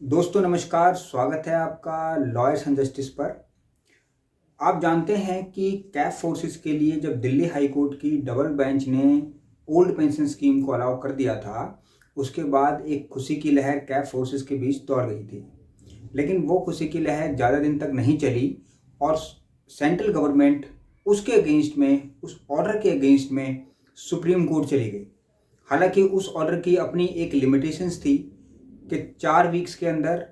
दोस्तों नमस्कार, स्वागत है आपका लॉयर्स एंड जस्टिस पर। आप जानते हैं कि कैफ फोर्सेस के लिए जब दिल्ली हाई कोर्ट की डबल बेंच ने ओल्ड पेंशन स्कीम को अलाउ कर दिया था, उसके बाद एक खुशी की लहर कैफ फोर्सेस के बीच दौड़ गई थी। लेकिन वो खुशी की लहर ज़्यादा दिन तक नहीं चली और सेंट्रल गवर्नमेंट उसके अगेंस्ट में, उस ऑर्डर के अगेंस्ट में सुप्रीम कोर्ट चली गई। हालांकि उस ऑर्डर की अपनी एक लिमिटेशंस थी कि 4 वीक्स के अंदर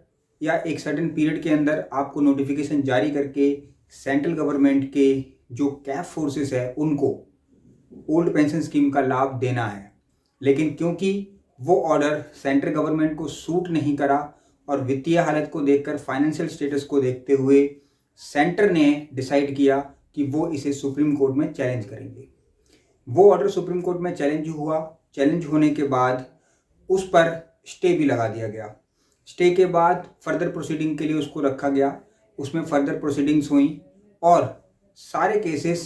या एक सर्टेन पीरियड के अंदर आपको नोटिफिकेशन जारी करके सेंट्रल गवर्नमेंट के जो कैफ फोर्सेस है उनको ओल्ड पेंशन स्कीम का लाभ देना है। लेकिन क्योंकि वो ऑर्डर सेंट्रल गवर्नमेंट को सूट नहीं करा और वित्तीय हालत को देखकर, फाइनेंशियल स्टेटस को देखते हुए सेंटर ने डिसाइड किया कि वो इसे सुप्रीम कोर्ट में चैलेंज करेंगे। वो ऑर्डर सुप्रीम कोर्ट में चैलेंज हुआ। चैलेंज होने के बाद उस पर स्टे भी लगा दिया गया। स्टे के बाद फर्दर प्रोसीडिंग के लिए उसको रखा गया। उसमें फर्दर प्रोसीडिंग्स हुई और सारे केसेस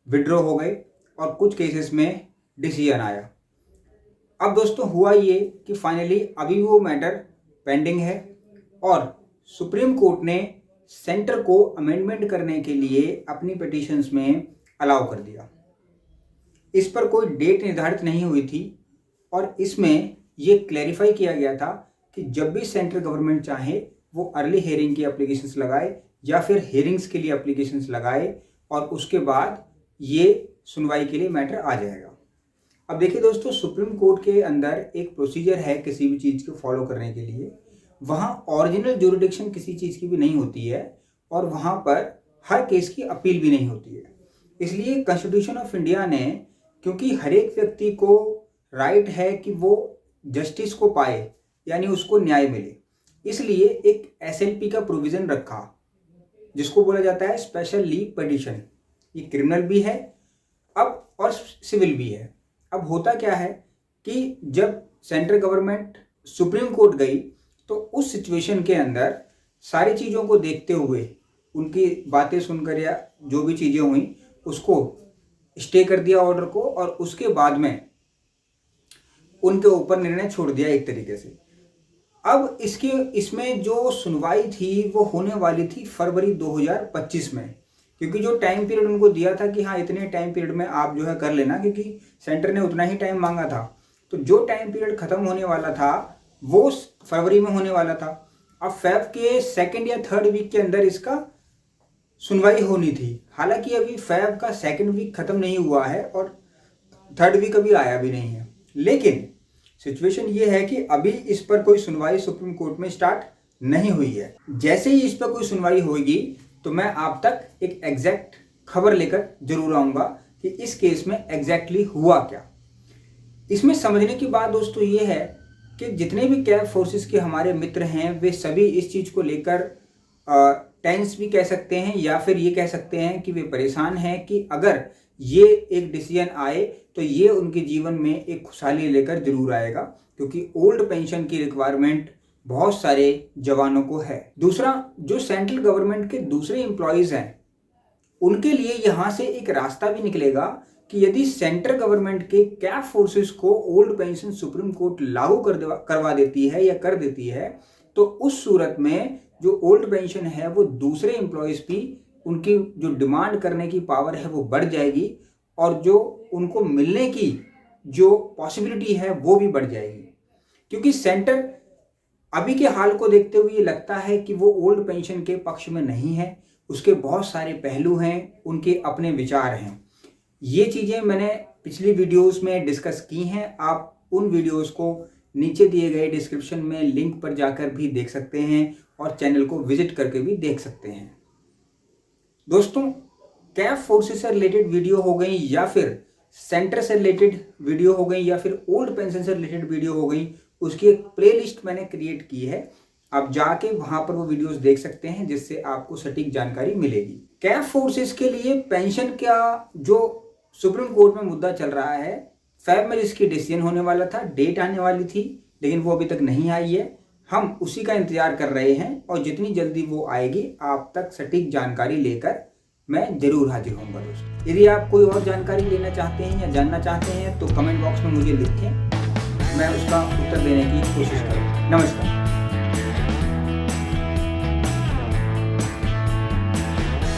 विड्रॉ हो गए और कुछ केसेस में डिसीजन आया। अब दोस्तों हुआ ये कि फाइनली अभी वो मैटर पेंडिंग है और सुप्रीम कोर्ट ने सेंटर को अमेंडमेंट करने के लिए अपनी पिटीशंस में अलाउ कर दिया। इस पर कोई डेट निर्धारित नहीं हुई थी और इसमें ये क्लैरिफाई किया गया था कि जब भी सेंट्रल गवर्नमेंट चाहे वो अर्ली हियरिंग की एप्लीकेशंस लगाए या फिर हियरिंग्स के लिए एप्लीकेशंस लगाए और उसके बाद ये सुनवाई के लिए मैटर आ जाएगा। अब देखिए दोस्तों, सुप्रीम कोर्ट के अंदर एक प्रोसीजर है किसी भी चीज़ को फॉलो करने के लिए। वहाँ ओरिजिनल ज्यूरिडिक्शन किसी चीज़ की भी नहीं होती है और वहाँ पर हर केस की अपील भी नहीं होती है। इसलिए कॉन्स्टिट्यूशन ऑफ इंडिया ने, क्योंकि हर एक व्यक्ति को राइट है कि वो जस्टिस को पाए यानी उसको न्याय मिले, इसलिए एक एसएलपी का प्रोविज़न रखा जिसको बोला जाता है स्पेशल लीव पिटीशन। ये क्रिमिनल भी है अब और सिविल भी है। अब होता क्या है कि जब सेंट्रल गवर्नमेंट सुप्रीम कोर्ट गई तो उस सिचुएशन के अंदर सारी चीज़ों को देखते हुए, उनकी बातें सुनकर या जो भी चीज़ें हुई उसको स्टे कर दिया ऑर्डर को और उसके बाद में उनके ऊपर निर्णय छोड़ दिया एक तरीके से। अब इसमें जो सुनवाई थी वो होने वाली थी फरवरी 2025 में, क्योंकि जो टाइम पीरियड उनको दिया था कि हाँ इतने टाइम पीरियड में आप जो है कर लेना, क्योंकि सेंटर ने उतना ही टाइम मांगा था। तो जो टाइम पीरियड ख़त्म होने वाला था वो फरवरी में होने वाला था। अब फेब के सेकेंड या थर्ड वीक के अंदर इसका सुनवाई होनी थी। हालांकि अभी फेब का सेकेंड वीक ख़त्म नहीं हुआ है और थर्ड वीक अभी आया भी नहीं है। लेकिन सिचुएशन ये है कि अभी इस पर कोई सुनवाई सुप्रीम कोर्ट में स्टार्ट नहीं हुई है। जैसे ही इस पर कोई सुनवाई होगी तो मैं आप तक एक एग्जैक्ट खबर लेकर जरूर आऊँगा कि इस केस में एग्जैक्टली हुआ क्या। इसमें समझने की बात दोस्तों ये है कि जितने भी कैफ फोर्सेस के हमारे मित्र हैं वे सभी इस चीज़ को लेकर टेंस भी कह सकते हैं या फिर ये कह सकते हैं कि वे परेशान हैं कि अगर ये एक डिसीजन आए तो ये उनके जीवन में एक खुशहाली लेकर जरूर आएगा, क्योंकि ओल्ड पेंशन की रिक्वायरमेंट बहुत सारे जवानों को है। दूसरा, जो सेंट्रल गवर्नमेंट के दूसरे एम्प्लॉयज़ हैं उनके लिए यहाँ से एक रास्ता भी निकलेगा कि यदि सेंट्रल गवर्नमेंट के कैफ फोर्सेस को ओल्ड पेंशन सुप्रीम कोर्ट लागू करवा देती है या कर देती है तो उस सूरत में जो ओल्ड पेंशन है वो दूसरे एम्प्लॉयज़ भी, उनकी जो डिमांड करने की पावर है वो बढ़ जाएगी और जो उनको मिलने की जो पॉसिबिलिटी है वो भी बढ़ जाएगी। क्योंकि सेंटर अभी के हाल को देखते हुए ये लगता है कि वो ओल्ड पेंशन के पक्ष में नहीं है। उसके बहुत सारे पहलू हैं, उनके अपने विचार हैं। ये चीज़ें मैंने पिछली वीडियोस में डिस्कस की हैं। आप उन वीडियोस को नीचे दिए गए डिस्क्रिप्शन में लिंक पर जाकर भी देख सकते हैं और चैनल को विजिट करके भी देख सकते हैं। दोस्तों, कैफ फोर्सेस से रिलेटेड वीडियो हो गई या फिर सेंटर से रिलेटेड वीडियो हो गई या फिर ओल्ड पेंशन से रिलेटेड वीडियो हो गई, उसकी एक प्लेलिस्ट मैंने क्रिएट की है। आप जाके वहां पर वो वीडियोस देख सकते हैं जिससे आपको सटीक जानकारी मिलेगी। कैफ फोर्सेस के लिए पेंशन का जो सुप्रीम कोर्ट में मुद्दा चल रहा है, फेब में जिसकी डिसीजन होने वाला था, डेट आने वाली थी लेकिन वो अभी तक नहीं आई है। हम उसी का इंतजार कर रहे हैं और जितनी जल्दी वो आएगी आप तक सटीक जानकारी लेकर मैं जरूर हाजिर होऊंगा दोस्तों। यदि आप कोई और जानकारी लेना चाहते हैं या जानना चाहते हैं तो कमेंट बॉक्स में मुझे लिखें, मैं उसका उत्तर देने की कोशिश करूँगा। नमस्कार।